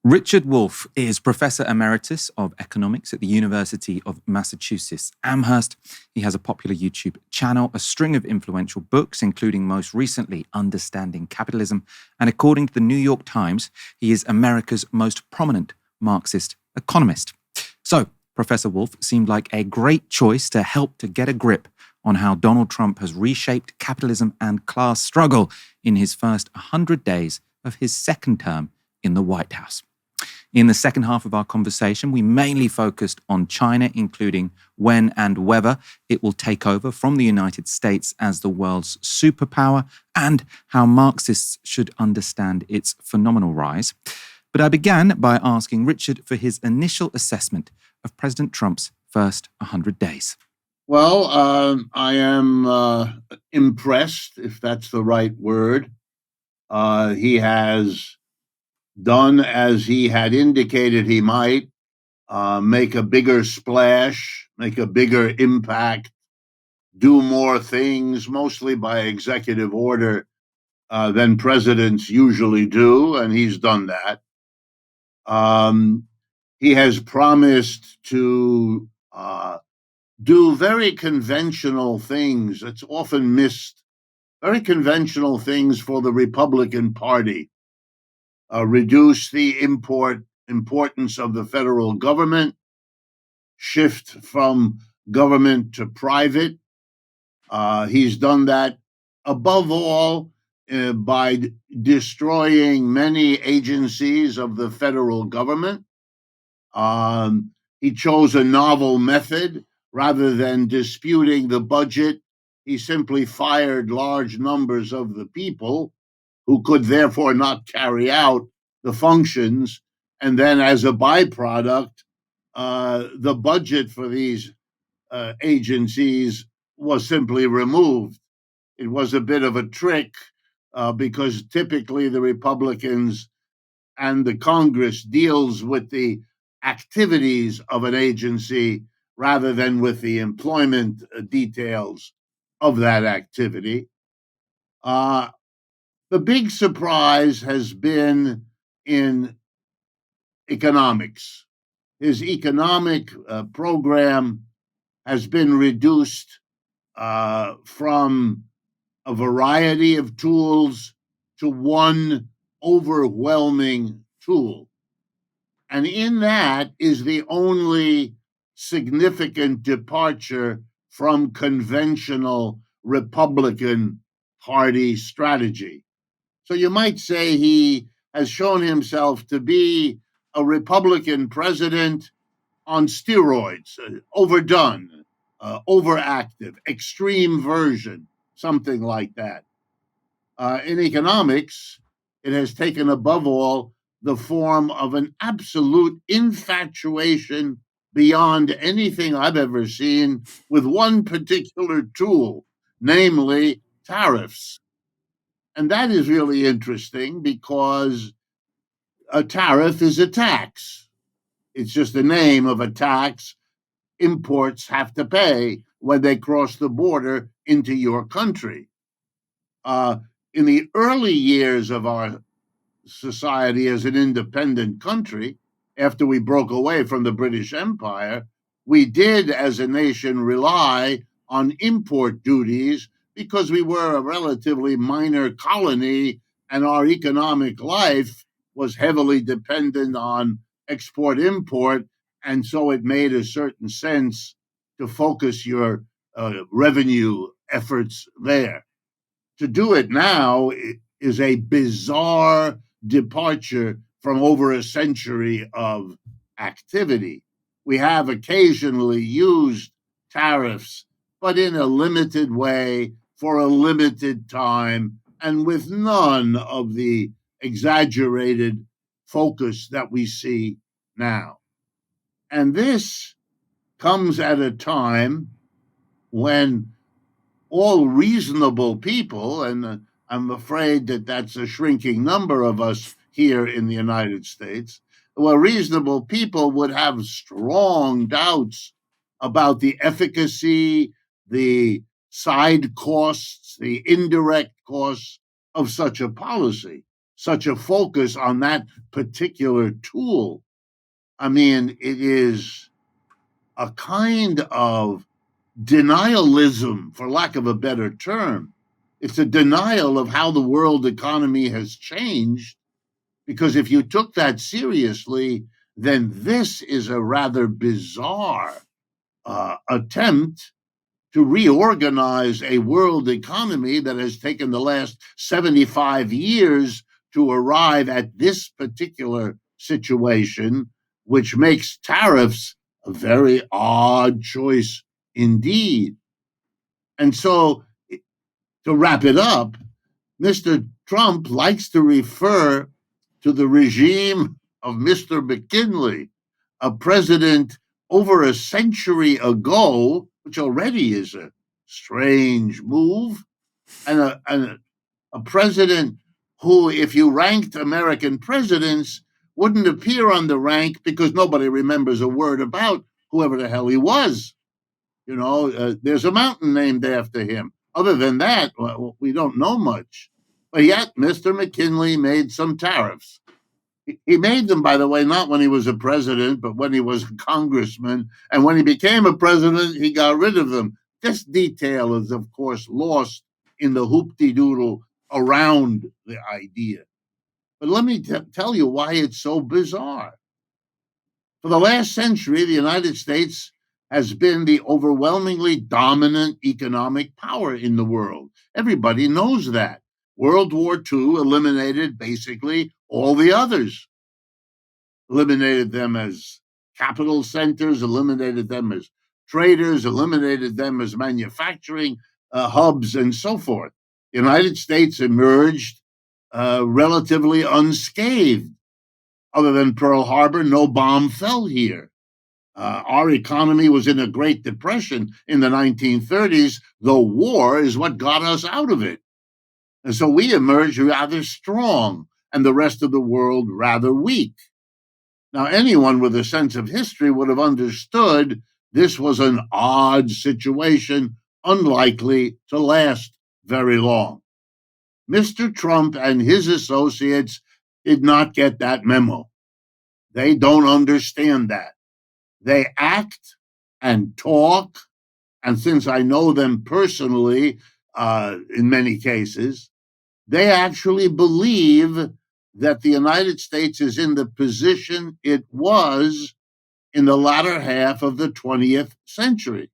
Richard Wolff is Professor Emeritus of Economics at the University of Massachusetts Amherst. He has a popular YouTube channel, a string of influential books, including most recently Understanding Capitalism. And according to the New York Times, he is America's most prominent Marxist economist. So, Professor Wolff seemed like a great choice to help to get a grip on how Donald Trump has reshaped capitalism and class struggle in his first 100 days of his second term in the White House. In the second half of our conversation, we mainly focused on China, including when and whether it will take over from the United States as the world's superpower, and how Marxists should understand its phenomenal rise. But I began by asking Richard for his initial assessment of President Trump's first 100 days. Well, I am impressed, if that's the right word. He has done as he had indicated he might, make a bigger splash, make a bigger impact, do more things, mostly by executive order, than presidents usually do, and he's done that. He has promised to do very conventional things. It's often missed, very conventional things for the Republican Party. Reduce the importance of the federal government, shift from government to private. He's done that above all by destroying many agencies of the federal government. He chose a novel method. Rather than disputing the budget, he simply fired large numbers of the people who could therefore not carry out the functions. And then as a byproduct, the budget for these agencies was simply removed. It was a bit of a trick because typically the Republicans and the Congress deals with the activities of an agency rather than with the employment details of that activity. The big surprise has been in economics. His economic program has been reduced from a variety of tools to one overwhelming tool. And in that is the only significant departure from conventional Republican Party strategy. So you might say he has shown himself to be a Republican president on steroids, overdone, overactive, extreme version, something like that. In economics, it has taken above all the form of an absolute infatuation beyond anything I've ever seen with one particular tool, namely tariffs. And that is really interesting because a tariff is a tax. It's just the name of a tax imports have to pay when they cross the border into your country. In the early years of our society as an independent country, after we broke away from the British Empire, we did as a nation rely on import duties because we were a relatively minor colony and our economic life was heavily dependent on export import. And so it made a certain sense to focus your revenue efforts there. To do it now is a bizarre departure from over a century of activity. We have occasionally used tariffs, but in a limited way for a limited time and with none of the exaggerated focus that we see now. And this comes at a time when all reasonable people, and I'm afraid that that's a shrinking number of us here in the United States, well, reasonable people would have strong doubts about the efficacy, the side costs, the indirect costs of such a policy. such a focus on that particular tool. I mean, it is a kind of denialism, for lack of a better term. It's a denial of how the world economy has changed, because if you took that seriously, then this is a rather bizarre attempt to reorganize a world economy that has taken the last 75 years to arrive at this particular situation, which makes tariffs a very odd choice indeed. And so, to wrap it up, Mr. Trump likes to refer to the regime of Mr. McKinley, a president over a century ago, which already is a strange move, and a president who, if you ranked American presidents, wouldn't appear on the rank because nobody remembers a word about whoever the hell he was. There's a mountain named after him. Other than that, well, we don't know much. But yet, Mr. McKinley made some tariffs. He made them, by the way, not when he was a president, but when he was a congressman. And when he became a president, he got rid of them. This detail is, of course, lost in the hoop-de-doodle around the idea. But let me tell you why it's so bizarre. For the last century, the United States has been the overwhelmingly dominant economic power in the world. Everybody knows that. World War II eliminated basically all the others, eliminated them as capital centers, eliminated them as traders, eliminated them as manufacturing hubs, and so forth. The United States emerged relatively unscathed. Other than Pearl Harbor, no bomb fell here. Our economy was in a Great Depression in the 1930s. The war is what got us out of it. And so we emerged rather strong, and the rest of the world rather weak. Now, anyone with a sense of history would have understood this was an odd situation, unlikely to last very long. Mr. Trump and his associates did not get that memo. They don't understand that. They act and talk, and since I know them personally, in many cases, they actually believe that the United States is in the position it was in the latter half of the 20th century.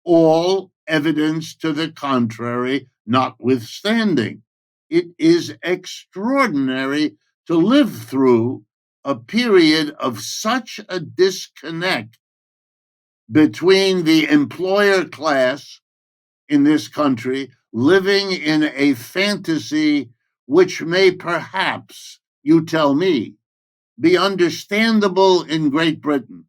All evidence to the contrary notwithstanding. It is extraordinary to live through a period of such a disconnect between the employer class in this country living in a fantasy which may perhaps, you tell me, be understandable in Great Britain.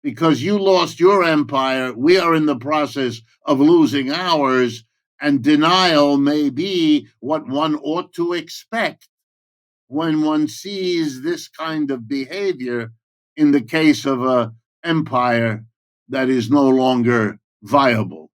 Because you lost your empire, we are in the process of losing ours, and denial may be what one ought to expect when one sees this kind of behavior in the case of an empire that is no longer viable.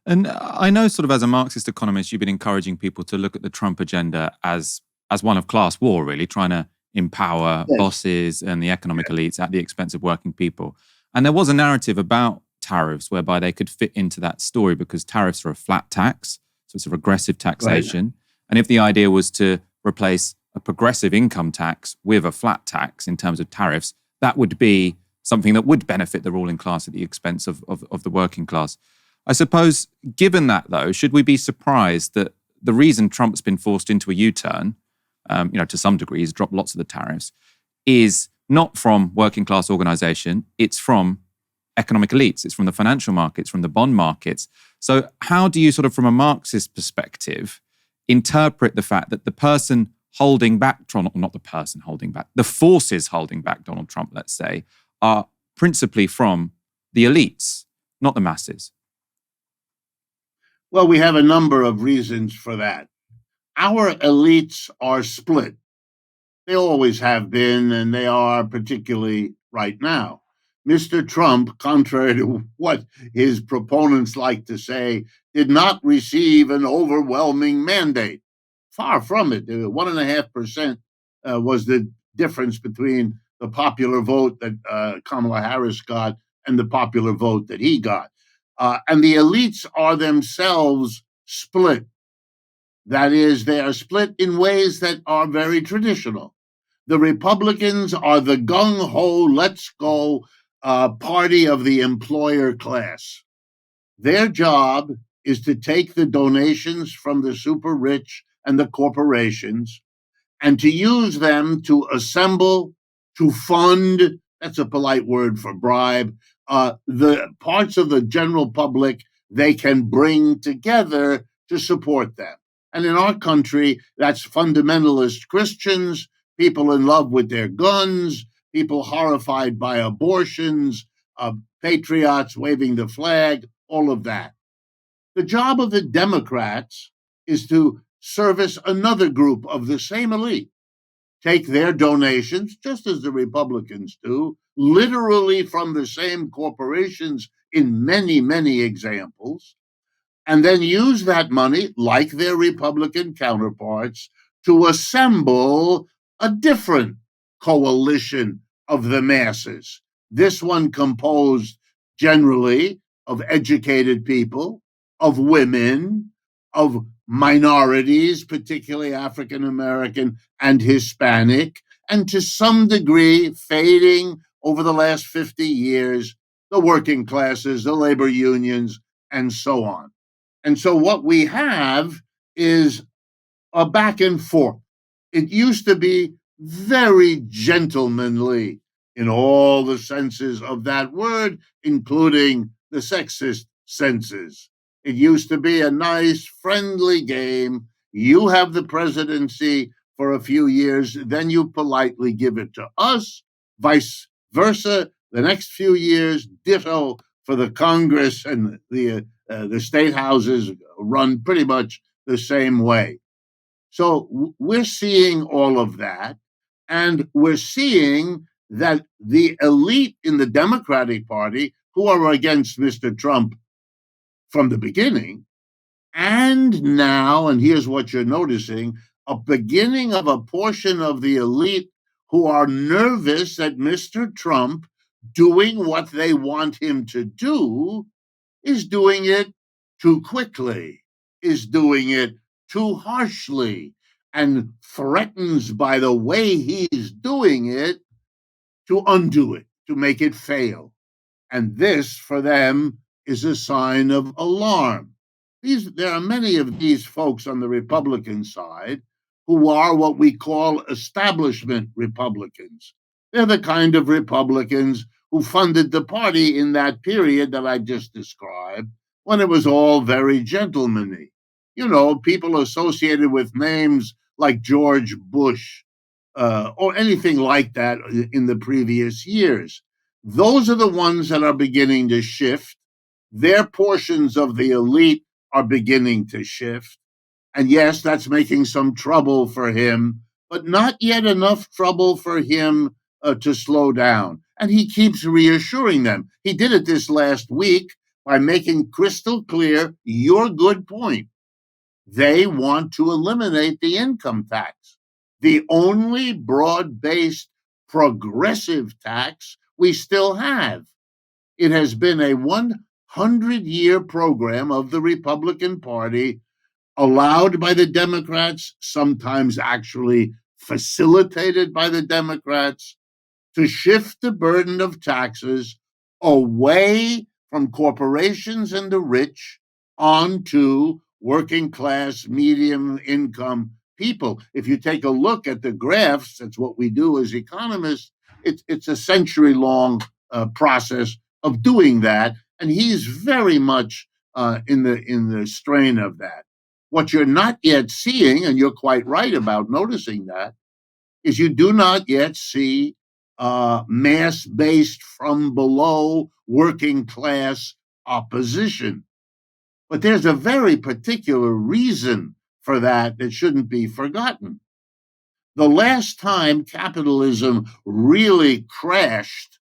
And I know, sort of, as a Marxist economist, you've been encouraging people to look at the Trump agenda as one of class war, really, trying to empower bosses and the economic elites at the expense of working people. And there was a narrative about tariffs whereby they could fit into that story because tariffs are a flat tax, so it's a regressive taxation. Right. And if the idea was to replace a progressive income tax with a flat tax in terms of tariffs, that would be something that would benefit the ruling class at the expense of the working class. I suppose, given that, though, should we be surprised that the reason Trump's been forced into a U-turn, to some degree, he's dropped lots of the tariffs, is not from working class organization, it's from economic elites, it's from the financial markets, from the bond markets. So how do you, sort of from a Marxist perspective, interpret the fact that the person holding back, not the person holding back, the forces holding back Donald Trump, let's say, are principally from the elites, not the masses? Well, we have a number of reasons for that. Our elites are split. They always have been, and they are particularly right now. Mr. Trump, contrary to what his proponents like to say, did not receive an overwhelming mandate. Far from it. 1.5% was the difference between the popular vote that Kamala Harris got and the popular vote that he got. And the elites are themselves split. That is, they are split in ways that are very traditional. The Republicans are the gung ho, let's go party of the employer class. Their job is to take the donations from the super rich and the corporations and to use them to assemble, to fund, that's a polite word for bribe, the parts of the general public they can bring together to support them. And in our country, that's fundamentalist Christians, people in love with their guns, people horrified by abortions, patriots waving the flag, all of that. The job of the Democrats is to service another group of the same elite, take their donations, just as the Republicans do, literally from the same corporations in many, many examples, and then use that money, like their Republican counterparts, to assemble a different coalition of the masses. This one composed generally of educated people, of women, of minorities, particularly African American and Hispanic, and to some degree, fading over the last 50 years, the working classes, the labor unions, and so on. And so what we have is a back and forth. It used to be very gentlemanly in all the senses of that word, including the sexist senses. It used to be a nice, friendly game. You have the presidency for a few years, then you politely give it to us, vice versa. The next few years, ditto for the Congress and the state houses run pretty much the same way. So we're seeing all of that, and we're seeing that the elite in the Democratic Party, who are against Mr. Trump from the beginning, and now, and here's what you're noticing, a beginning of a portion of the elite who are nervous that Mr. Trump doing what they want him to do is doing it too quickly, is doing it too harshly, and threatens by the way he's doing it to undo it, to make it fail. And this, for them, is a sign of alarm. There are many of these folks on the Republican side who are what we call establishment Republicans. They're the kind of Republicans who funded the party in that period that I just described, when it was all very gentlemanly. You know, people associated with names like George Bush or anything like that in the previous years. Those are the ones that are beginning to shift. Their portions of the elite are beginning to shift. And yes, that's making some trouble for him, but not yet enough trouble for him to slow down. And he keeps reassuring them. He did it this last week by making crystal clear your good point. They want to eliminate the income tax, the only broad-based progressive tax we still have. It has been a 100-year program of the Republican Party, allowed by the Democrats, sometimes actually facilitated by the Democrats, to shift the burden of taxes away from corporations and the rich onto working class, medium income people. If you take a look at the graphs, that's what we do as economists. It's a century-long process of doing that, and he's very much in the strain of that. What you're not yet seeing, and you're quite right about noticing that, is you do not yet see mass-based from below working class opposition. But there's a very particular reason for that that shouldn't be forgotten. The last time capitalism really crashed,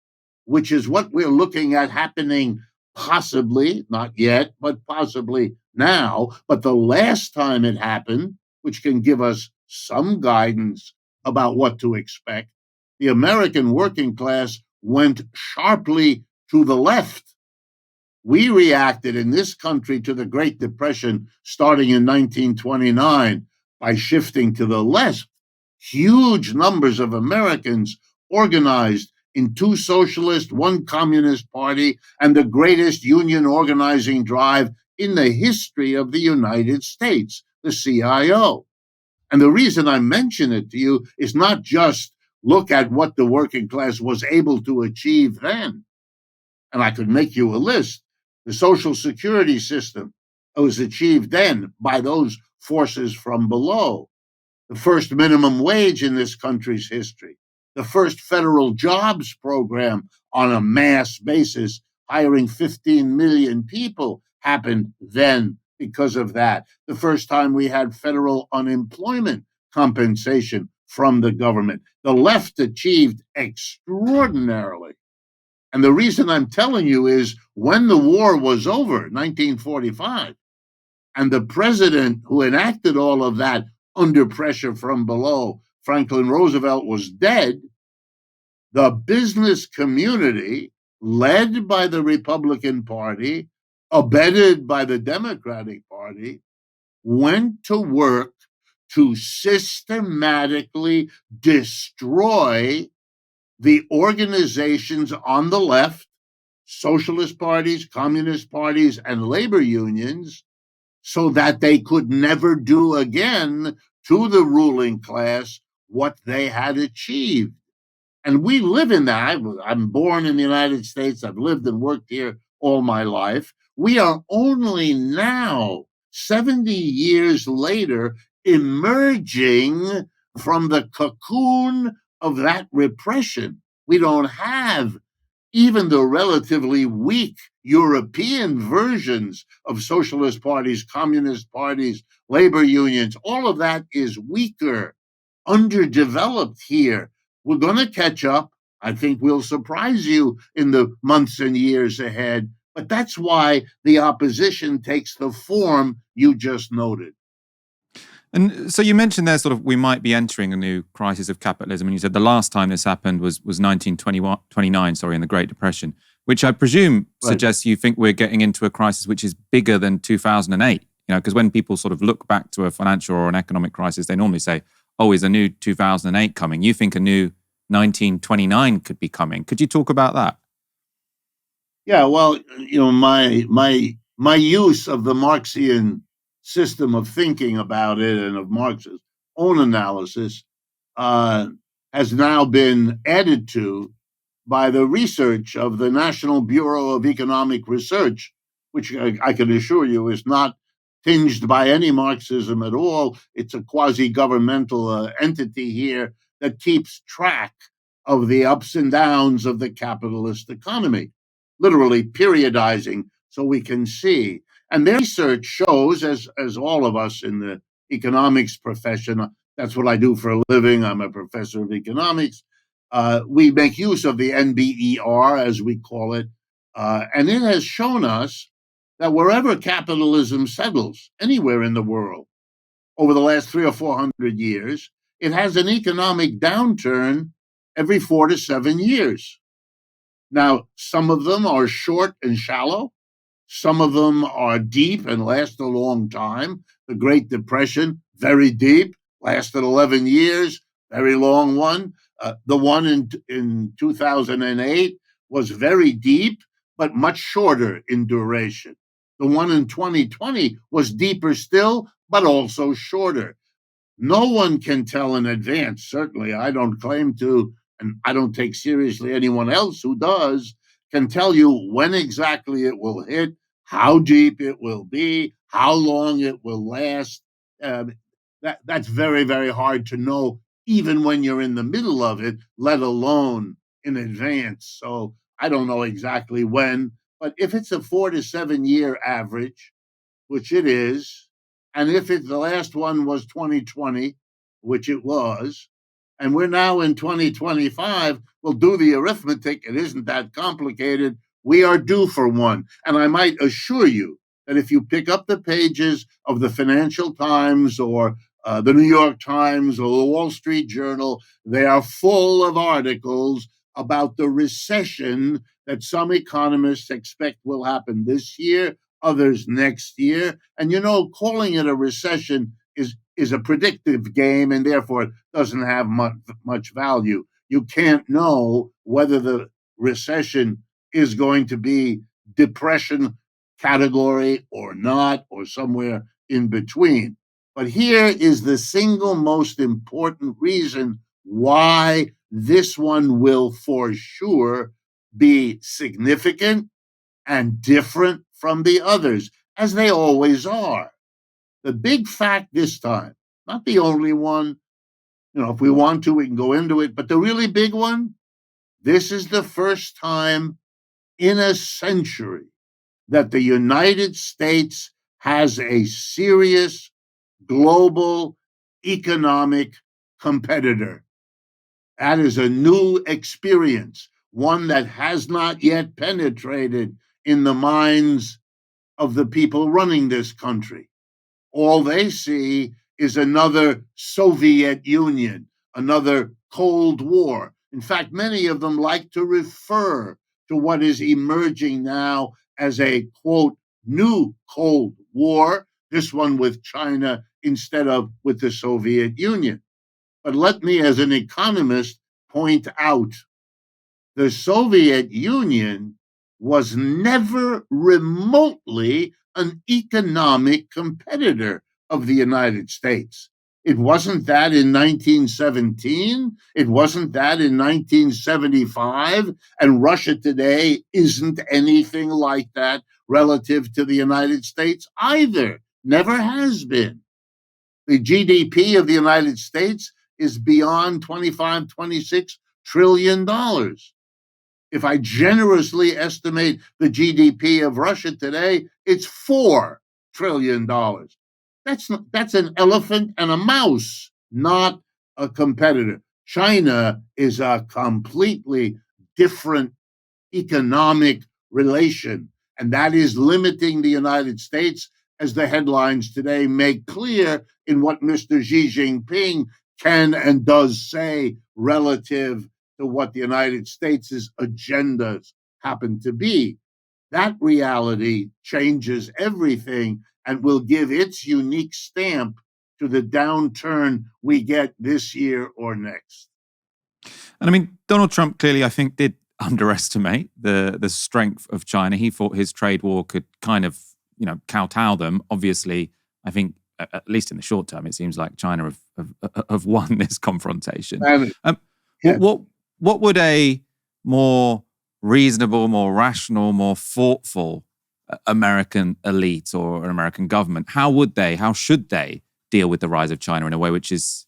which is what we're looking at happening possibly, not yet, but possibly now, but the last time it happened which can give us some guidance about what to expect, the American working class went sharply to the left. We reacted in this country to the Great Depression starting in 1929 by shifting to the left. Huge numbers of Americans organized in two socialist, one communist party, and the greatest union organizing drive in the history of the United States, the CIO. And the reason I mention it to you is not just look at what the working class was able to achieve then. And I could make you a list. The Social Security system was achieved then by those forces from below. The first minimum wage in this country's history, the first federal jobs program on a mass basis, hiring 15 million people, happened then because of that. The first time we had federal unemployment compensation from the government. The left achieved extraordinarily. And the reason I'm telling you is when the war was over, 1945, and the president who enacted all of that under pressure from below, Franklin Roosevelt, was dead, the business community, led by the Republican Party, abetted by the Democratic Party, went to work to systematically destroy the organizations on the left, socialist parties, communist parties, and labor unions, so that they could never do again to the ruling class what they had achieved. And we live in that. I'm born in the United States. I've lived and worked here all my life. We are only now, 70 years later, emerging from the cocoon of that repression. We don't have even the relatively weak European versions of socialist parties, communist parties, labor unions. All of that is weaker, underdeveloped here. We're going to catch up. I think we'll surprise you in the months and years ahead. But that's why the opposition takes the form you just noted. And so you mentioned there sort of we might be entering a new crisis of capitalism. And you said the last time this happened was 1929, in the Great Depression, which I presume suggests you think we're getting into a crisis which is bigger than 2008. Because when people sort of look back to a financial or an economic crisis, they normally say, oh, is a new 2008 coming? You think a new 1929 could be coming. Could you talk about that? Yeah, well, my use of the Marxian system of thinking about it and of Marx's own analysis has now been added to by the research of the National Bureau of Economic Research, which I can assure you is not tinged by any Marxism at all. It's a quasi-governmental entity here that keeps track of the ups and downs of the capitalist economy, literally periodizing so we can see. And their research shows, as all of us in the economics profession, that's what I do for a living. I'm a professor of economics. We make use of the NBER, as we call it, and it has shown us that wherever capitalism settles, anywhere in the world, over the last 300 or 400 years, it has an economic downturn every 4 to 7 years. Now, some of them are short and shallow. Some of them are deep and last a long time. The Great Depression, very deep, lasted 11 years, very long one. The one in 2008 was very deep, but much shorter in duration. The one in 2020 was deeper still, but also shorter. No one can tell in advance. Certainly, I don't claim to, and I don't take seriously anyone else who does, can tell you when exactly it will hit, how deep it will be, how long it will last. That's very, very hard to know, even when you're in the middle of it, let alone in advance. So I don't know exactly when, but if it's a 4 to 7 year average, which it is, and if the last one was 2020, which it was, and we're now in 2025, we'll do the arithmetic. It isn't that complicated. We are due for one. And I might assure you that if you pick up the pages of the Financial Times or the New York Times or the Wall Street Journal, they are full of articles about the recession that some economists expect will happen this year, others next year. And calling it a recession is a predictive game, and therefore it doesn't have much value. You can't know whether the recession is going to be depression category or not, or somewhere in between. But here is the single most important reason why this one will for sure be significant and different from the others, as they always are. The big fact this time, not the only one, if we want to, we can go into it, but the really big one, this is the first time in a century that the United States has a serious global economic competitor. That is a new experience, one that has not yet penetrated in the minds of the people running this country. All they see is another Soviet Union, another Cold War. In fact, many of them like to refer to what is emerging now as a, quote, new Cold War, this one with China instead of with the Soviet Union. But let me, as an economist, point out the Soviet Union was never remotely an economic competitor of the United States. It wasn't that in 1917. It wasn't that in 1975. And Russia today isn't anything like that relative to the United States either. Never has been. The GDP of the United States is beyond 25, $26 trillion. If I generously estimate the GDP of Russia today, it's $4 trillion. That's an elephant and a mouse, not a competitor. China is a completely different economic relation, and that is limiting the United States, as the headlines today make clear in what Mr. Xi Jinping can and does say relative to what the United States' agendas happen to be. That reality changes everything and will give its unique stamp to the downturn we get this year or next. And I mean, Donald Trump clearly, I think, did underestimate the strength of China. He thought his trade war could kind of, kowtow them. Obviously, I think, at least in the short term, it seems like China have won this confrontation. Yeah. What would a more reasonable, more rational, more thoughtful American elite or an American government, how should they deal with the rise of China in a way which is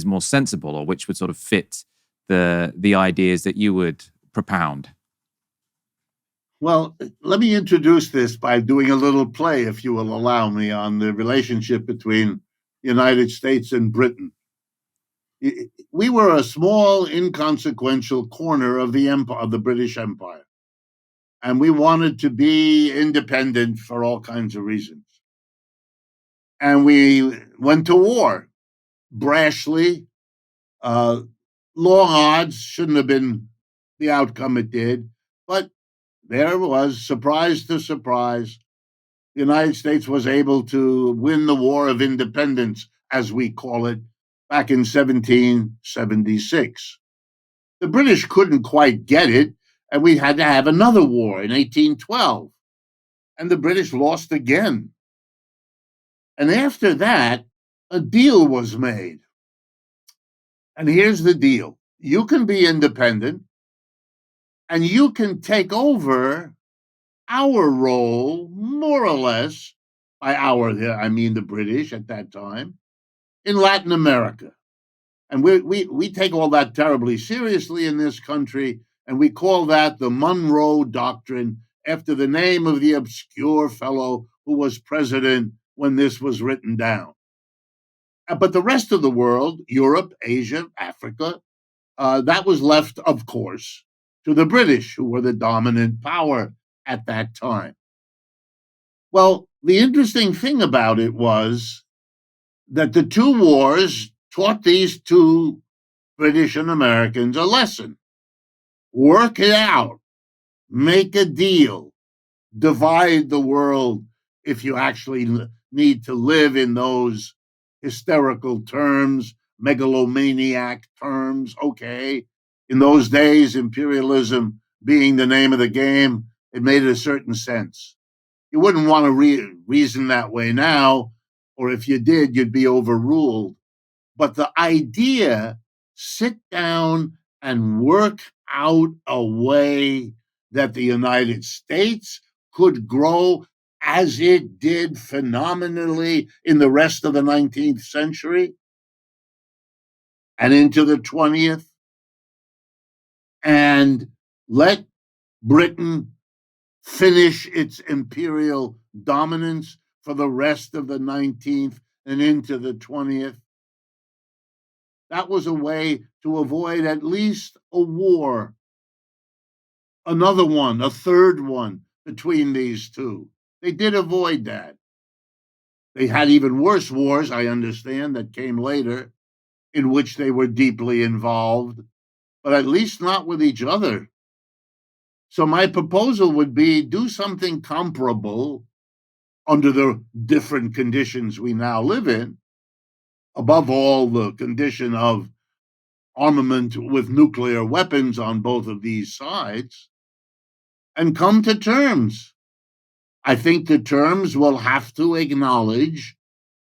more sensible, or which would sort of fit the ideas that you would propound? Well, let me introduce this by doing a little play, if you will allow me, on the relationship between the United States and Britain. We were a small, inconsequential corner of the British Empire, and we wanted to be independent for all kinds of reasons. And we went to war brashly. Long odds, shouldn't have been the outcome it did, but there it was, surprise to surprise. The United States was able to win the War of Independence, as we call it, back in 1776. The British couldn't quite get it, and we had to have another war in 1812. And the British lost again. And after that, a deal was made. And here's the deal: you can be independent, and you can take over our role, more or less. By our, I mean the British at that time, in Latin America. And we take all that terribly seriously in this country, and we call that the Monroe Doctrine, after the name of the obscure fellow who was president when this was written down. But the rest of the world, Europe, Asia, Africa, that was left, of course, to the British, who were the dominant power at that time. Well, the interesting thing about it was that the two wars taught these two British and Americans a lesson. Work it out, make a deal, divide the world if you actually need to live in those hysterical terms, megalomaniac terms. Okay. In those days, imperialism being the name of the game, it made a certain sense. You wouldn't want to reason that way now, or if you did, you'd be overruled. But the idea, sit down and work out a way that the United States could grow as it did phenomenally in the rest of the 19th century and into the 20th, and let Britain finish its imperial dominance for the rest of the 19th and into the 20th. That was a way to avoid at least a war, another one, a third one between these two. They did avoid that. They had even worse wars, I understand, that came later, in which they were deeply involved, but at least not with each other. So my proposal would be do something comparable under the different conditions we now live in. Above all, the condition of armament with nuclear weapons on both of these sides, and come to terms. I think the terms will have to acknowledge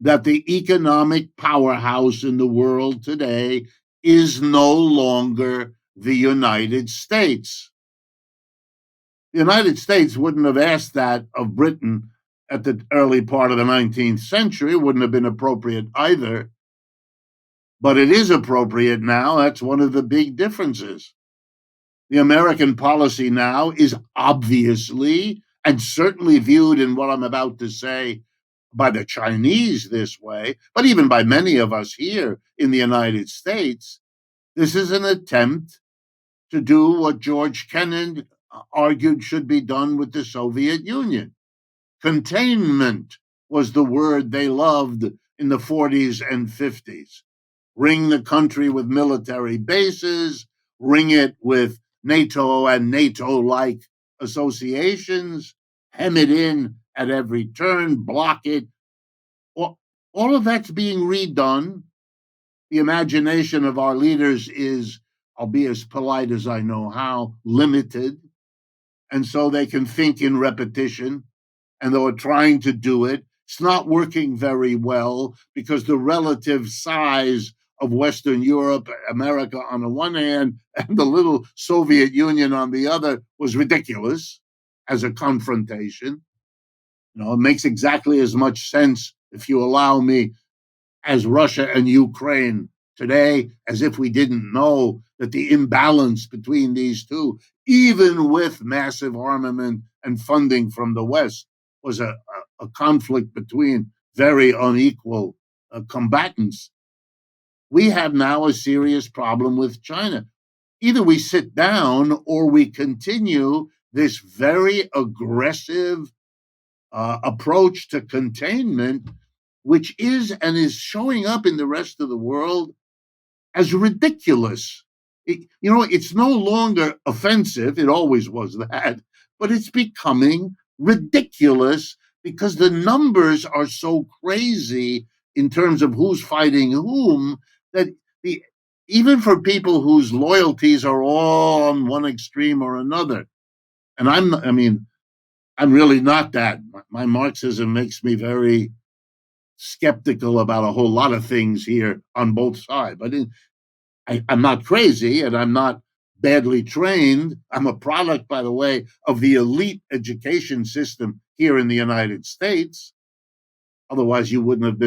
that the economic powerhouse in the world today is no longer the United States. The United States wouldn't have asked that of Britain at the early part of the 19th century. It wouldn't have been appropriate either. But it is appropriate now. That's one of the big differences. The American policy now is obviously and certainly viewed in what I'm about to say by the Chinese this way, but even by many of us here in the United States. This is an attempt to do what George Kennan argued should be done with the Soviet Union. Containment was the word they loved in the 40s and 50s. Ring the country with military bases, ring it with NATO and NATO-like associations, hem it in at every turn, block it. All of that's being redone. The imagination of our leaders is, I'll be as polite as I know how, limited. And so they can think in repetition, and they are trying to do it. It's not working very well because the relative size of Western Europe, America on the one hand, and the little Soviet Union on the other was ridiculous as a confrontation. It makes exactly as much sense, if you allow me, as Russia and Ukraine today, as if we didn't know that the imbalance between these two, even with massive armament and funding from the West, was a conflict between very unequal combatants. We have now a serious problem with China. Either we sit down or we continue this very aggressive approach to containment, which is and is showing up in the rest of the world as ridiculous. It's no longer offensive. It always was that, but it's becoming ridiculous because the numbers are so crazy in terms of who's fighting whom that even for people whose loyalties are all on one extreme or another, and I'm really not that. My Marxism makes me very skeptical about a whole lot of things here on both sides. But I'm not crazy and I'm not badly trained. I'm a product, by the way, of the elite education system here in the United States. Otherwise, you wouldn't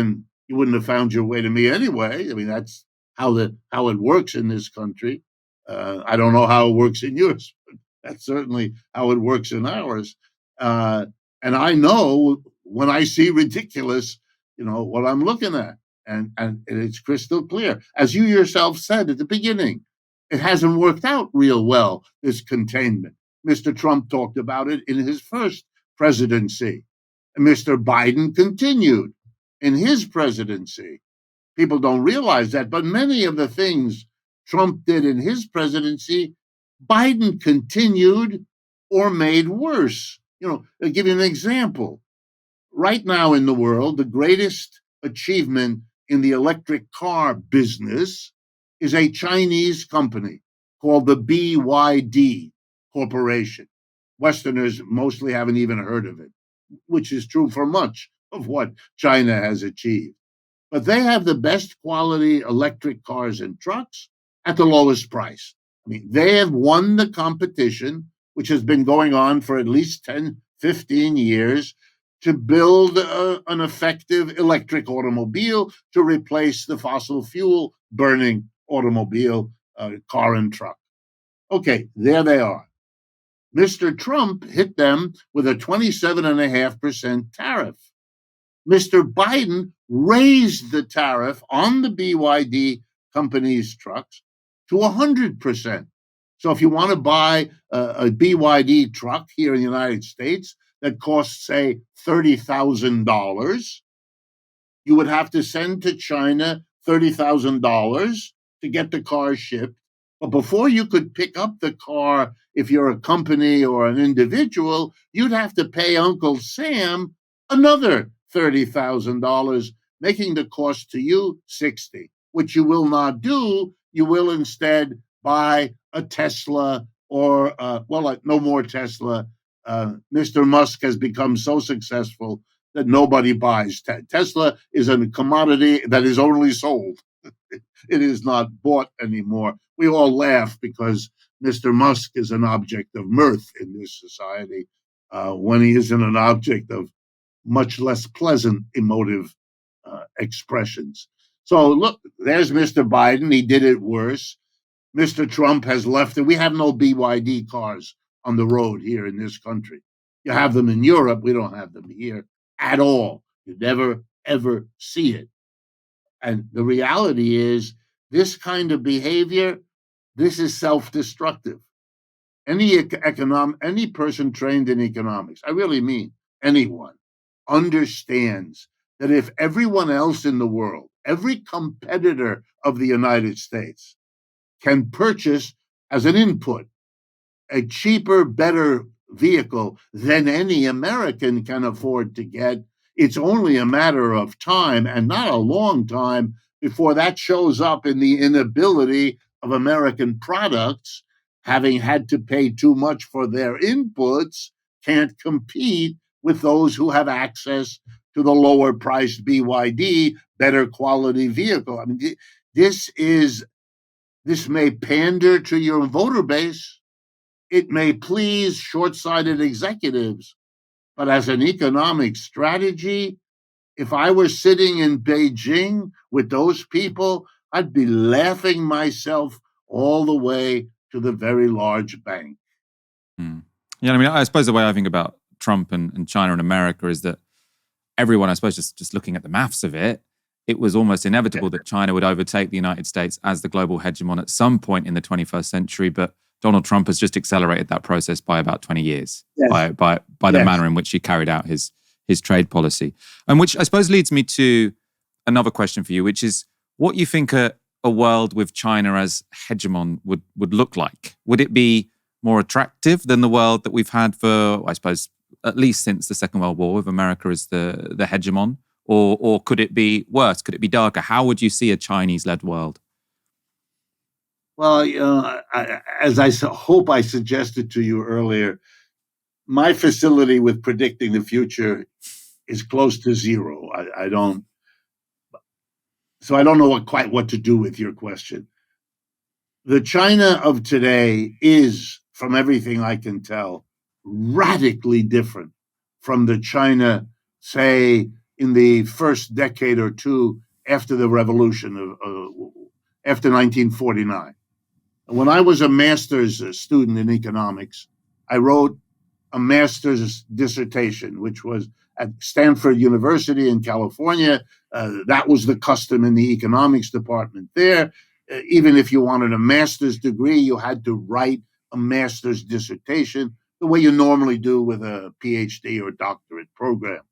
have found your way to me anyway. I mean, that's how it works in this country. I don't know how it works in yours, but that's certainly how it works in ours. And I know when I see ridiculous, what I'm looking at. And it's crystal clear. As you yourself said at the beginning, it hasn't worked out real well, this containment. Mr. Trump talked about it in his first presidency. And Mr. Biden continued. in his presidency. People don't realize that, but many of the things Trump did in his presidency, Biden continued or made worse. I'll give you an example. Right now in the world, the greatest achievement in the electric car business is a Chinese company called the BYD Corporation. Westerners mostly haven't even heard of it, which is true for much of what China has achieved. But they have the best quality electric cars and trucks at the lowest price. I mean, they have won the competition, which has been going on for at least 10, 15 years, to build an effective electric automobile to replace the fossil fuel burning automobile, car and truck. Okay, there they are. Mr. Trump hit them with a 27.5% tariff. Mr. Biden raised the tariff on the BYD company's trucks to 100%. So if you want to buy a BYD truck here in the United States that costs, say, $30,000, you would have to send to China $30,000 to get the car shipped. But before you could pick up the car, if you're a company or an individual, you'd have to pay Uncle Sam another $30,000, making the cost to you $60,000, which you will not do. You will instead buy a Tesla or, no more Tesla. Mr. Musk has become so successful that nobody buys. Tesla is a commodity that is only sold. It is not bought anymore. We all laugh because Mr. Musk is an object of mirth in this society when he isn't an object of much less pleasant emotive expressions. So look, there's Mr. Biden. He did it worse. Mr. Trump has left it. We have no BYD cars on the road here in this country. You have them in Europe. We don't have them here at all. You never, ever see it. And the reality is this kind of behavior, this is self-destructive. Any person trained in economics, I really mean anyone, understands that if everyone else in the world, every competitor of the United States can purchase as an input a cheaper, better vehicle than any American can afford to get, it's only a matter of time, and not a long time, before that shows up in the inability of American products, having had to pay too much for their inputs, can't compete with those who have access to the lower priced BYD, better quality vehicle. I mean, this may pander to your voter base. It may please short-sighted executives, but as an economic strategy, if I were sitting in Beijing with those people, I'd be laughing myself all the way to the very large bank. Yeah, I mean, I suppose the way I think about Trump and China and America is that everyone, I suppose, just looking at the maths of it, it was almost inevitable that China would overtake the United States as the global hegemon at some point in the 21st century. But Donald Trump has just accelerated that process by about 20 years by the manner in which he carried out his trade policy. And which I suppose leads me to another question for you, which is what you think a world with China as hegemon would look like. Would it be more attractive than the world that we've had for, I suppose, at least since the Second World War, with America as the hegemon? Or could it be worse? Could it be darker? How would you see a Chinese-led world? Well, as I hope I suggested to you earlier, my facility with predicting the future is close to zero. I don't know quite what to do with your question. The China of today is, from everything I can tell, radically different from the China, say, in the first decade or two after the revolution after 1949. When I was a master's student in economics, I wrote a master's dissertation, which was at Stanford University in California. That was the custom in the economics department there. Even if you wanted a master's degree, you had to write a master's dissertation the way you normally do with a PhD or doctorate program.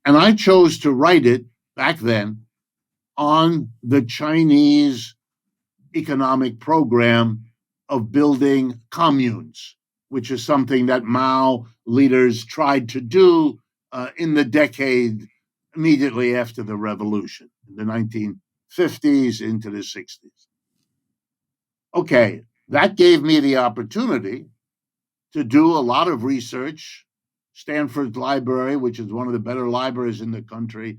And I chose to write it back then on the Chinese economic program of building communes, which is something that Mao leaders tried to do in the decade immediately after the revolution, in the 1950s into the 60s. Okay, that gave me the opportunity to do a lot of research. Stanford's library, which is one of the better libraries in the country,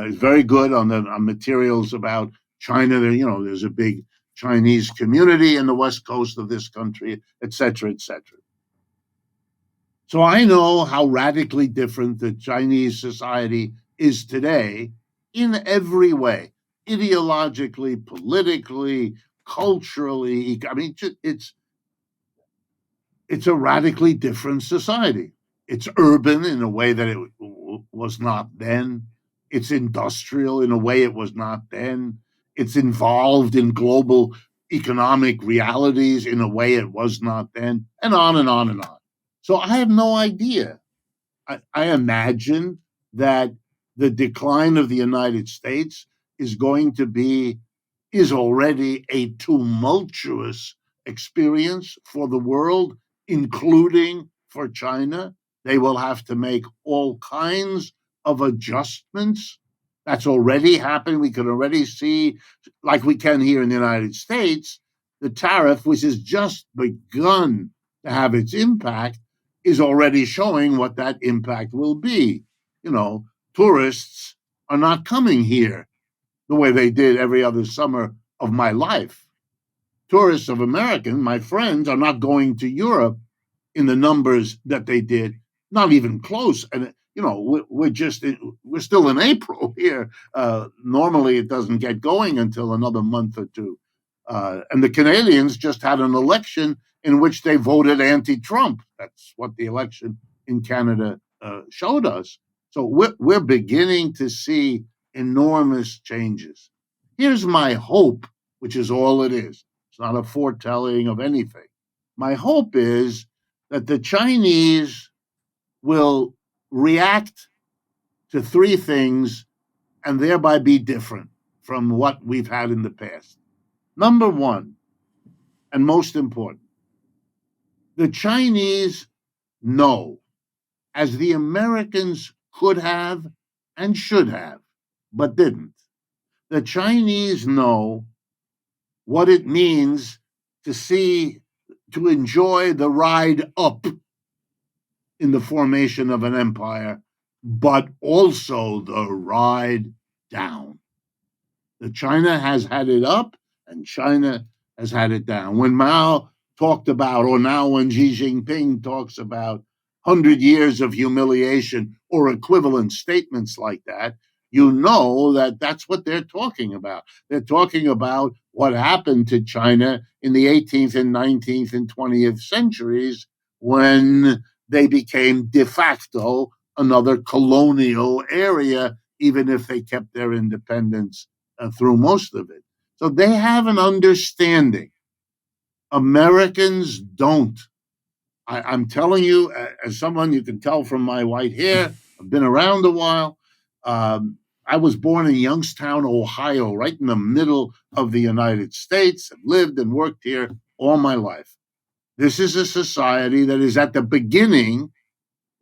is very good on materials about China. There's a big Chinese community in the west coast of this country, et cetera, et cetera. So I know how radically different the Chinese society is today in every way, ideologically, politically, culturally. I mean, it's a radically different society. It's urban in a way that it was not then. It's industrial in a way it was not then. It's involved in global economic realities in a way it was not then, and on and on and on. So I have no idea. I imagine that the decline of the United States is going to be, is already a tumultuous experience for the world, including for China. They will have to make all kinds of adjustments. That's already happened. We can already see, like we can here in the United States, the tariff, which has just begun to have its impact, is already showing what that impact will be. Tourists are not coming here the way they did every other summer of my life. Tourists of Americans, my friends, are not going to Europe in the numbers that they did, not even close. And we're still in April here. Normally, it doesn't get going until another month or two. And the Canadians just had an election in which they voted anti-Trump. That's what the election in Canada showed us. So we're beginning to see enormous changes. Here's my hope, which is all it is. It's not a foretelling of anything. My hope is that the Chinese will react to three things and thereby be different from what we've had in the past. Number one, and most important, the Chinese know, as the Americans could have and should have, but didn't. The Chinese know what it means to enjoy the ride up in the formation of an empire, but also the ride down. The China has had it up and China has had it down. When Mao talked about, or now when Xi Jinping talks about 100 years of humiliation or equivalent statements like that, you know that that's what they're talking about. They're talking about what happened to China in the 18th and 19th and 20th centuries when they became de facto another colonial area, even if they kept their independence through most of it. So they have an understanding. Americans don't. I'm telling you, as someone, you can tell from my white hair, I've been around a while. I was born in Youngstown, Ohio, right in the middle of the United States. I've lived and worked here all my life. This is a society that is at the beginning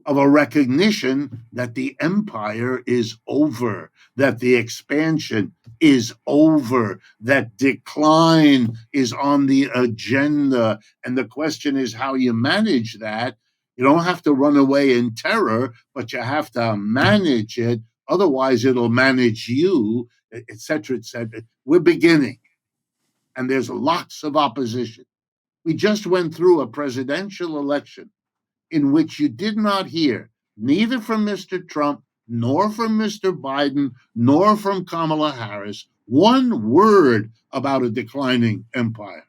of a recognition that the empire is over, that the expansion is over, that decline is on the agenda. And the question is how you manage that. You don't have to run away in terror, but you have to manage it. Otherwise, it'll manage you, et cetera, et cetera. We're beginning, and there's lots of opposition. We just went through a presidential election in which you did not hear, neither from Mr. Trump, nor from Mr. Biden, nor from Kamala Harris, one word about a declining empire.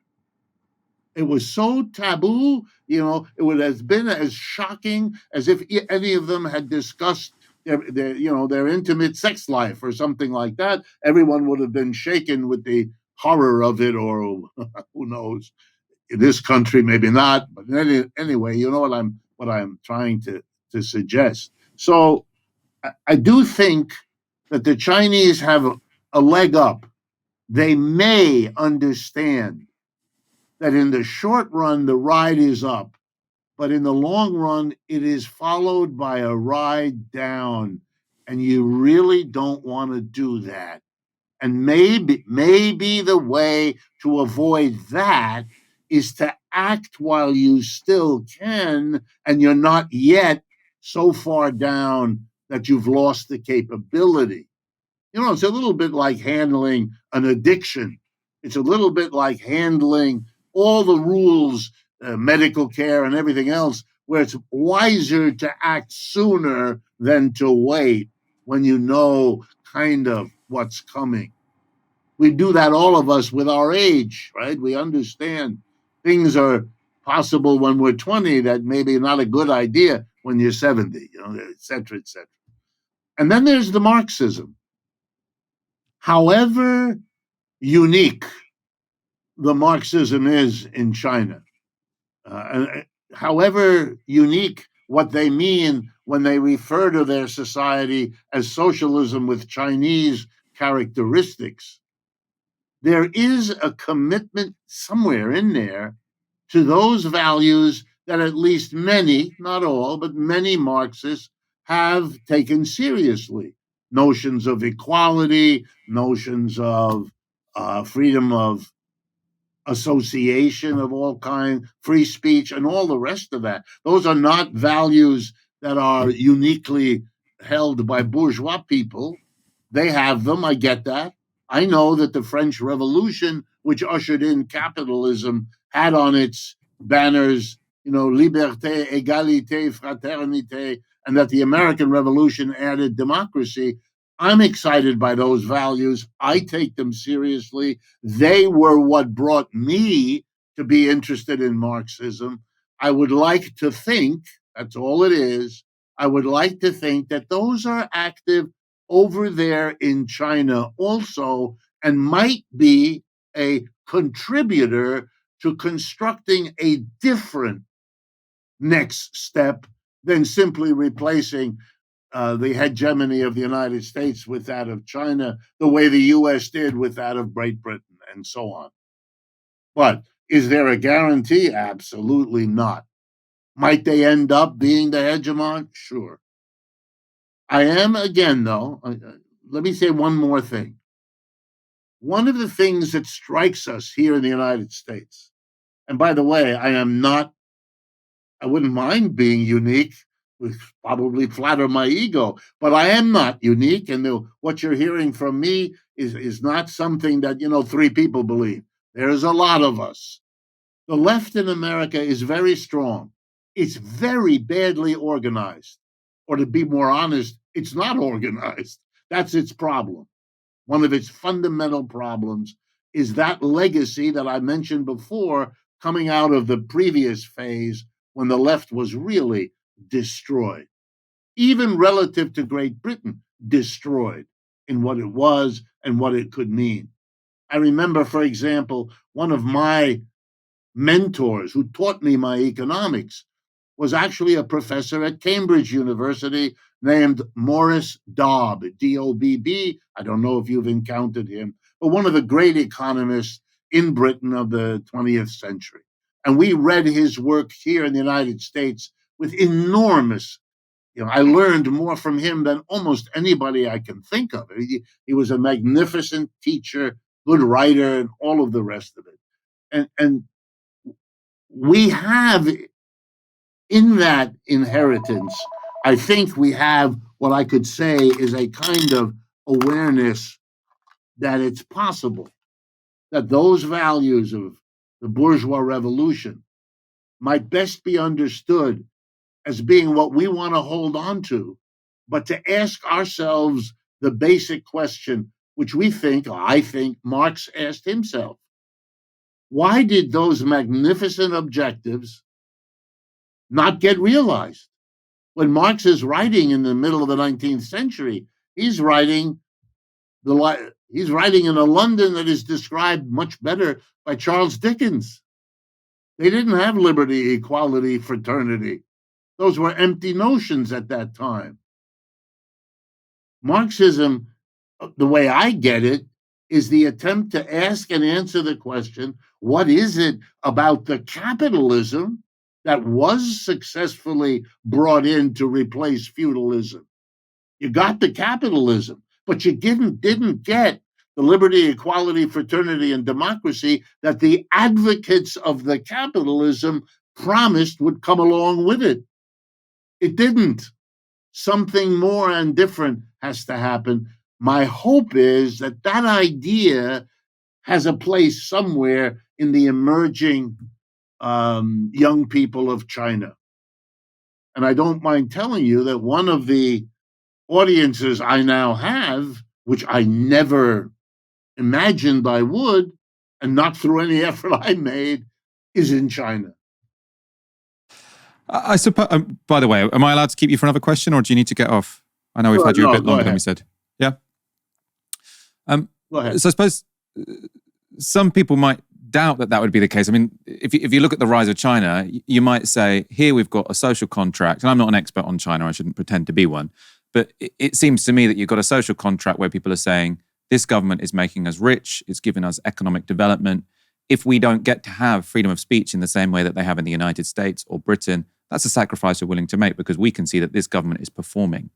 It was so taboo, it would have been as shocking as if any of them had discussed their intimate sex life or something like that. Everyone would have been shaken with the horror of it, or who knows. In this country, maybe not, but anyway, you know what I'm trying to suggest. So I do think that the Chinese have a leg up. They may understand that in the short run, the ride is up, but in the long run, it is followed by a ride down. And you really don't want to do that. And maybe the way to avoid that is to act while you still can, and you're not yet so far down that you've lost the capability. It's a little bit like handling an addiction. It's a little bit like handling all the rules, medical care, and everything else, where it's wiser to act sooner than to wait when you know kind of what's coming. We do that, all of us, with our age, right? We understand things are possible when we're 20 that maybe not a good idea when you're 70, et cetera, et cetera. And then there's the Marxism. However unique the Marxism is in China, uh, however unique what they mean when they refer to their society as socialism with Chinese characteristics, there is a commitment somewhere in there to those values that at least many, not all, but many Marxists have taken seriously. Notions of equality, notions of freedom of association of all kinds, free speech, and all the rest of that. Those are not values that are uniquely held by bourgeois people. They have them. I get that. I know that the French Revolution, which ushered in capitalism, had on its banners, liberté, égalité, fraternité, and that the American Revolution added democracy. I'm excited by those values. I take them seriously. They were what brought me to be interested in Marxism. I would like to think, that's all it is, I would like to think that those are active over there in China also, and might be a contributor to constructing a different next step than simply replacing the hegemony of the United States with that of China, the way the US did with that of Great Britain, and so on. But is there a guarantee? Absolutely not. Might they end up being the hegemon? Sure. I am, again, though, let me say one more thing. One of the things that strikes us here in the United States, and by the way, I wouldn't mind being unique, would probably flatter my ego, but I am not unique. And what you're hearing from me is not something that, three people believe. There's a lot of us. The left in America is very strong. It's very badly organized. Or to be more honest, it's not organized. That's its problem. One of its fundamental problems is that legacy that I mentioned before, coming out of the previous phase when the left was really destroyed, even relative to Great Britain, destroyed in what it was and what it could mean. I remember, for example, one of my mentors who taught me my economics was actually a professor at Cambridge University named Morris Dobb, D-O-B-B. I don't know if you've encountered him, but one of the great economists in Britain of the 20th century. And we read his work here in the United States with enormous, I learned more from him than almost anybody I can think of. He was a magnificent teacher, good writer, and all of the rest of it. And we have in that inheritance, I think we have what I could say is a kind of awareness that it's possible that those values of the bourgeois revolution might best be understood as being what we want to hold on to, but to ask ourselves the basic question, which I think Marx asked himself. Why did those magnificent objectives not get realized? When Marx is writing in the middle of the 19th century, he's writing in a London that is described much better by Charles Dickens. They didn't have liberty, equality, fraternity. Those were empty notions at that time. Marxism, the way I get it, is the attempt to ask and answer the question, what is it about the capitalism that was successfully brought in to replace feudalism? You got the capitalism, but you didn't get the liberty, equality, fraternity, and democracy that the advocates of the capitalism promised would come along with it. It didn't. Something more and different has to happen. My hope is that that idea has a place somewhere in the emerging young people of China. And I don't mind telling you that one of the audiences I now have, which I never imagined I would, and not through any effort I made, is in China. I suppose, by the way, am I allowed to keep you for another question, or do you need to get off? I know we've had you a bit longer than we said. Yeah? Go ahead. So I suppose some people might doubt that would be the case. I mean, if you look at the rise of China, you might say, here we've got a social contract, and I'm not an expert on China, I shouldn't pretend to be one, but it seems to me that you've got a social contract where people are saying, this government is making us rich, it's giving us economic development. If we don't get to have freedom of speech in the same way that they have in the United States or Britain, that's a sacrifice we're willing to make because we can see that this government is performing.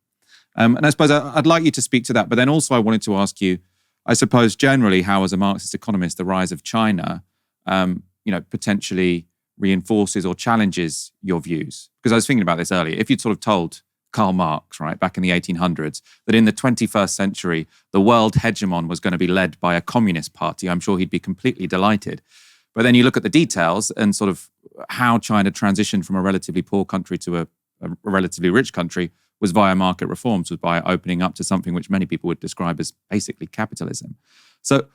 And I suppose I'd like you to speak to that, but then also I wanted to ask you, I suppose generally how, as a Marxist economist, the rise of China, potentially reinforces or challenges your views. Because I was thinking about this earlier. If you'd sort of told Karl Marx, right, back in the 1800s, that in the 21st century, the world hegemon was going to be led by a communist party, I'm sure he'd be completely delighted. But then you look at the details and sort of how China transitioned from a relatively poor country to a relatively rich country was via market reforms, was by opening up to something which many people would describe as basically capitalism. So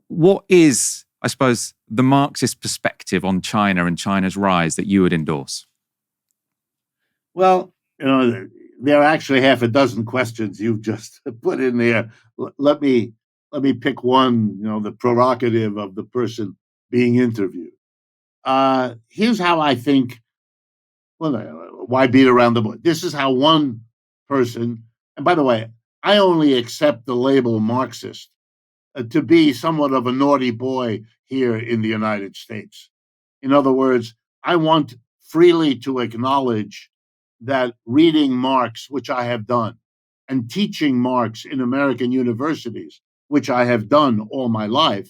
what is, I suppose, the Marxist perspective on China and China's rise that you would endorse? Well, there are actually half a dozen questions you've just put in there. Let me pick one, the prerogative of the person being interviewed. Here's how I think, why beat around the bush? This is how one person, and by the way, I only accept the label Marxist to be somewhat of a naughty boy here in the United States. In other words, I want freely to acknowledge that reading Marx, which I have done, and teaching Marx in American universities, which I have done all my life,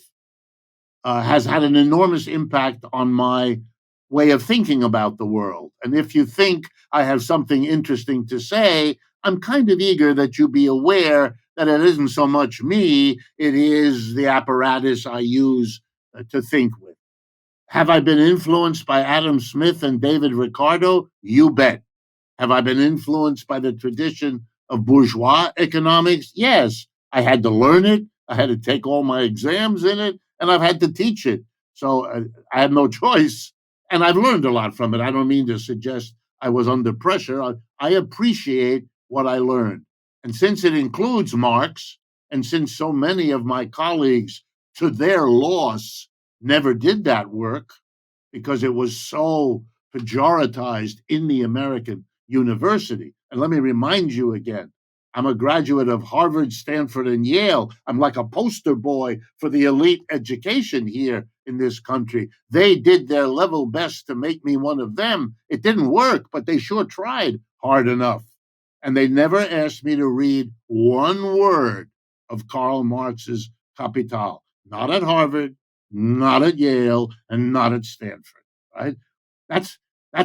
has had an enormous impact on my way of thinking about the world. And if you think I have something interesting to say, I'm kind of eager that you be aware that it isn't so much me, it is the apparatus I use to think with. Have I been influenced by Adam Smith and David Ricardo? You bet. Have I been influenced by the tradition of bourgeois economics? Yes. I had to learn it. I had to take all my exams in it, and I've had to teach it. So I had no choice, and I've learned a lot from it. I don't mean to suggest I was under pressure. I appreciate what I learned. And since it includes Marx, and since so many of my colleagues, to their loss, never did that work because it was so pejoratized in the American university. And let me remind you again, I'm a graduate of Harvard, Stanford, and Yale. I'm like a poster boy for the elite education here in this country. They did their level best to make me one of them. It didn't work, but they sure tried hard enough. And they never asked me to read one word of Karl Marx's Capital. Not at Harvard, not at Yale, and not at Stanford, right? That's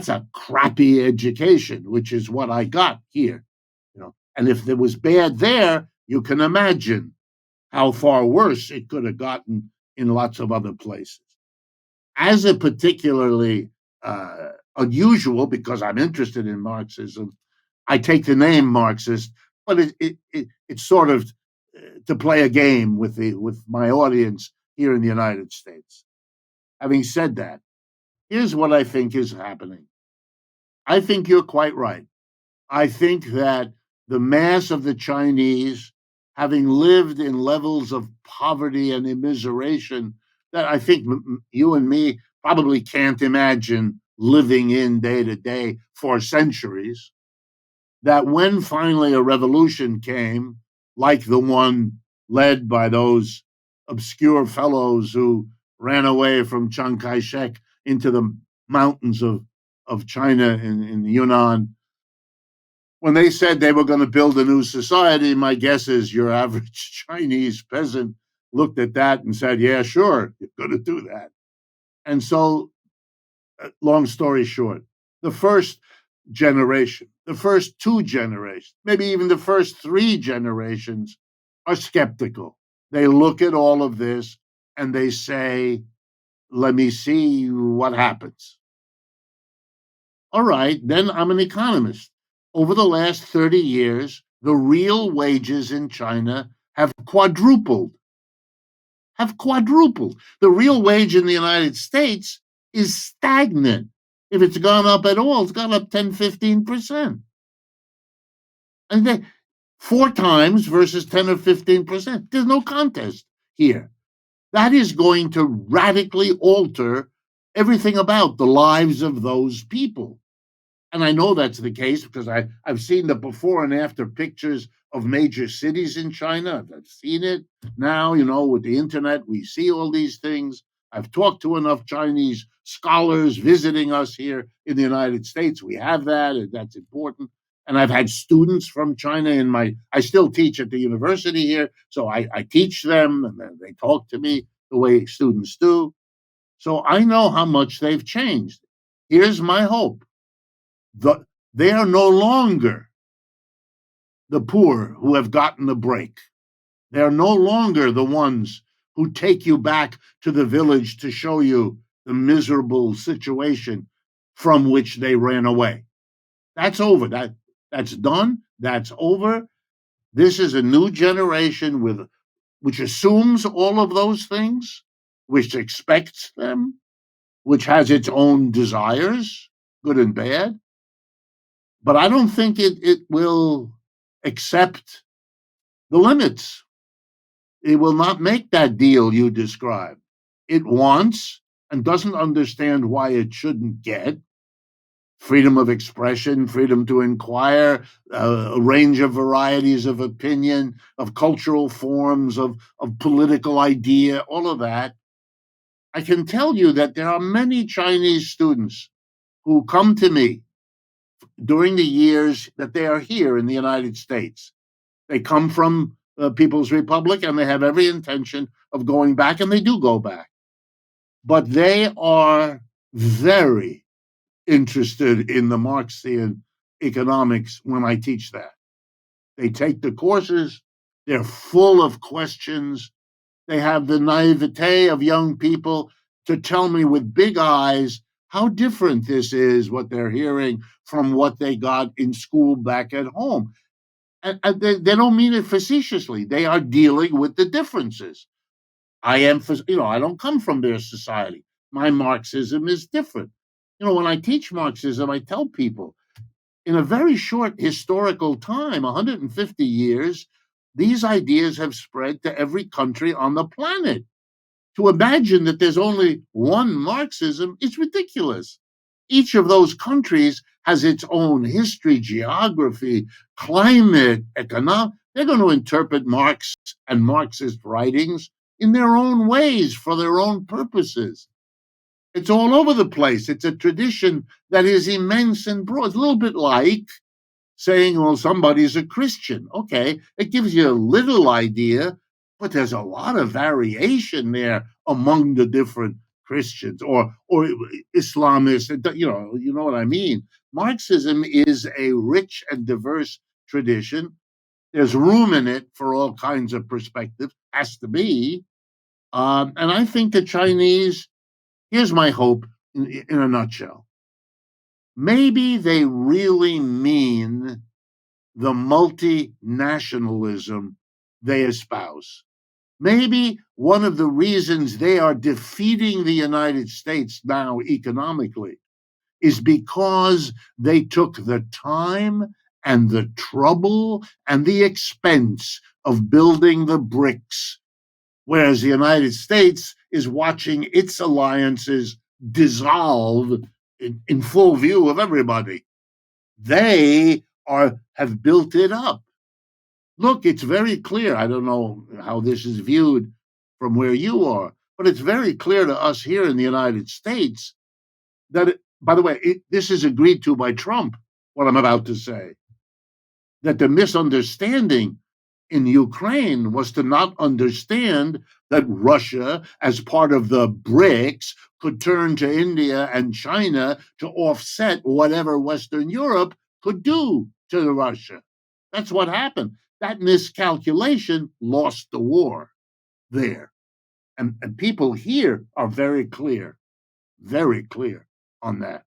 a crappy education, which is what I got here. And if it was bad there, you can imagine how far worse it could have gotten in lots of other places. As a particularly unusual, because I'm interested in Marxism, I take the name Marxist, but it's sort of to play a game with my audience here in the United States. Having said that, here's what I think is happening. I think you're quite right. I think that the mass of the Chinese, having lived in levels of poverty and immiseration that I think you and me probably can't imagine living in day to day for centuries, that when finally a revolution came like the one led by those obscure fellows who ran away from Chiang Kai shek into the mountains of China in Yunnan. When they said they were going to build a new society, my guess is your average Chinese peasant looked at that and said, yeah, sure, you're going to do that. And so, long story short, the first generation, the first two generations, maybe even the first three generations are skeptical. They look at all of this and they say, let me see what happens. All right, then I'm an economist. Over the last 30 years, the real wages in China have quadrupled. The real wage in the United States is stagnant. If it's gone up at all, it's gone up 10, 15%. And then 4 times versus 10 or 15%. There's no contest here. That is going to radically alter everything about the lives of those people. And I know that's the case because I've seen the before and after pictures of major cities in China. I've seen it now, with the internet, we see all these things. I've talked to enough Chinese scholars visiting us here in the United States. We have that, and that's important. And I've had students from China I still teach at the university here, so I teach them, and then they talk to me the way students do. So I know how much they've changed. Here's my hope. They are no longer the poor who have gotten a break. They are no longer the ones who take you back to the village to show you the miserable situation from which they ran away. That's over. That's done. That's over. This is a new generation which assumes all of those things, which expects them, which has its own desires, good and bad. But I don't think it will accept the limits. It will not make that deal you described. It wants and doesn't understand why it shouldn't get freedom of expression, freedom to inquire, a range of varieties of opinion, of cultural forms, of political idea, all of that. I can tell you that there are many Chinese students who come to me during the years that they are here in the United States. They come from the People's Republic and they have every intention of going back, and they do go back. But they are very interested in the Marxian economics when I teach that. They take the courses, they're full of questions. They have the naivete of young people to tell me with big eyes how different this is, what they're hearing, from what they got in school back at home. And they don't mean it facetiously. They are dealing with the differences. I don't come from their society. My Marxism is different. When I teach Marxism, I tell people in a very short historical time, 150 years, these ideas have spread to every country on the planet. To imagine that there's only one Marxism is ridiculous. Each of those countries has its own history, geography, climate, economic. They're going to interpret Marx and Marxist writings in their own ways for their own purposes. It's all over the place. It's a tradition that is immense and broad. It's a little bit like saying, well, somebody's a Christian. Okay, it gives you a little idea, but there's a lot of variation there among the different Christians or Islamists. You know what I mean? Marxism is a rich and diverse tradition. There's room in it for all kinds of perspectives, has to be. And I think the Chinese, here's my hope in a nutshell. Maybe they really mean the multinationalism they espouse. Maybe one of the reasons they are defeating the United States now economically is because they took the time and the trouble and the expense of building the bricks, whereas the United States is watching its alliances dissolve in full view of everybody. They have built it up. Look, it's very clear. I don't know how this is viewed from where you are, but it's very clear to us here in the United States that, by the way, this is agreed to by Trump, what I'm about to say, that the misunderstanding in Ukraine was to not understand that Russia, as part of the BRICS, could turn to India and China to offset whatever Western Europe could do to Russia. That's what happened. That miscalculation lost the war there. And people here are very clear on that.